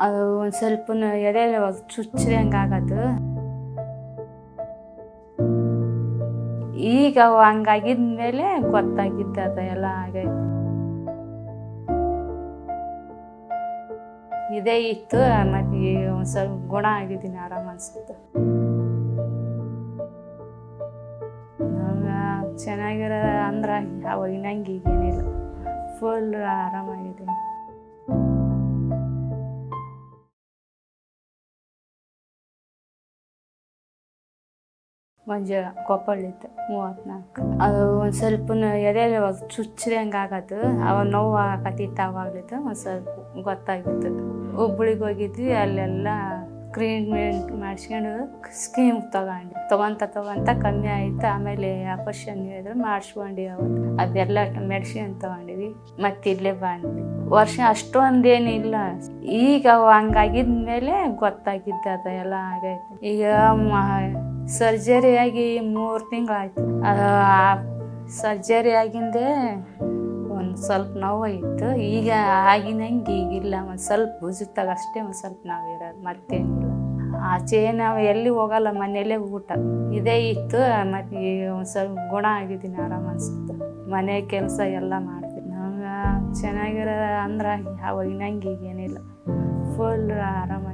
ಅದು ಒಂದು ಸ್ವಲ್ಪ ಎದೆಯಲ್ಲಿ ಚುಚ್ಚಿದಂಗೆ ಆಗೋದು. ಈಗ ಹಂಗಾಗಿದ್ಮೇಲೆ ಗೊತ್ತಾಗಿದ್ದು ಅದು ಎಲ್ಲ ಆಗೈತೆ. ಇದೇ ಇತ್ತು, ಮತ್ತು ಒಂದು ಸ್ವಲ್ಪ ಗುಣ ಆಗಿದ್ದೀನಿ, ಆರಾಮ ಅನಿಸುತ್ತೆ. ಚೆನ್ನಾಗಿರೋ ಅಂದ್ರೆ ಅವಾಗಿನಂಗೆ ಈಗೇನಿಲ್ಲ, ಫುಲ್ ಆರಾಮಾಗಿದ್ದೀನಿ. ಮಂಜುಳ, ಕೊಪ್ಪಳಿತ್ತು, 34. ಅದು ಒಂದು ಸ್ವಲ್ಪ ಎದೆಯಲ್ಲಿ ಚುಚ್ಚಿದಂಗೆ ಆಗೋದು. ಅವಾಗ ನೋವು ಆಗತ್ತಿತ್ತು. ಆವಾಗ್ಲಿತ್ತು ಒಂದು ಸ್ವಲ್ಪ ಗೊತ್ತಾಗಿತ್ತು. ಹುಬ್ಳಿಗೆ ಹೋಗಿದ್ವಿ, ಅಲ್ಲೆಲ್ಲ ಕ್ರೀಮ್ ಮಾಡಿಸ್ಕೊಂಡು ಸ್ಕೀಮ್ ತಗೊಂತ ಕಮ್ಮಿ ಆಯಿತು. ಆಮೇಲೆ ಆಪರೇಷನ್ ಹೇಳಿದ್ರು, ಮಾಡಿಸ್ಕೊಂಡು ಅವತ್ತು ಅದೆಲ್ಲ ಮೆಡಿಸಿನ್ ತೊಗೊಂಡಿವಿ. ಮತ್ತೆ ಇಲ್ಲೇ ಬಂದ್ವಿ. ವರ್ಷ ಅಷ್ಟೊಂದೇನಿಲ್ಲ. ಈಗ ಹಂಗಾಗಿದ್ಮೇಲೆ ಗೊತ್ತಾಗಿದ್ದು ಅದು ಎಲ್ಲ ಆಗೈತೆ. ಈಗ ಸರ್ಜರಿ ಆಗಿ 3 ತಿಂಗಳಾಯ್ತು. ಸರ್ಜರಿ ಆಗಿಂದೇ ಒಂದು ಸ್ವಲ್ಪ ನೋವು ಇತ್ತು. ಈಗ ಆಗಿನಂಗೆ ಈಗಿಲ್ಲ. ಒಂದು ಸ್ವಲ್ಪ ಭುಜತ್ತಾಗ ಅಷ್ಟೇ ಒಂದು ಸ್ವಲ್ಪ ನಾವು ಇರೋದು, ಮತ್ತೇನಿಲ್ಲ. ಆಚೆ ನಾವು ಎಲ್ಲಿ ಹೋಗಲ್ಲ, ಮನೆಯಲ್ಲೇ ಊಟ. ಇದೇ ಇತ್ತು, ಮತ್ತು ಒಂದು ಸ್ವಲ್ಪ ಗುಣ ಆಗಿದ್ದೀನಿ, ಆರಾಮ ಅನಿಸುತ್ತೆ. ಮನೆ ಕೆಲಸ ಎಲ್ಲ ಮಾಡ್ತೀನಿ. ನಾವು ಚೆನ್ನಾಗಿರೋ ಅಂದ್ರೆ ಅವಾಗಿನಂಗೆ ಈಗೇನಿಲ್ಲ, ಫುಲ್ ಆರಾಮ.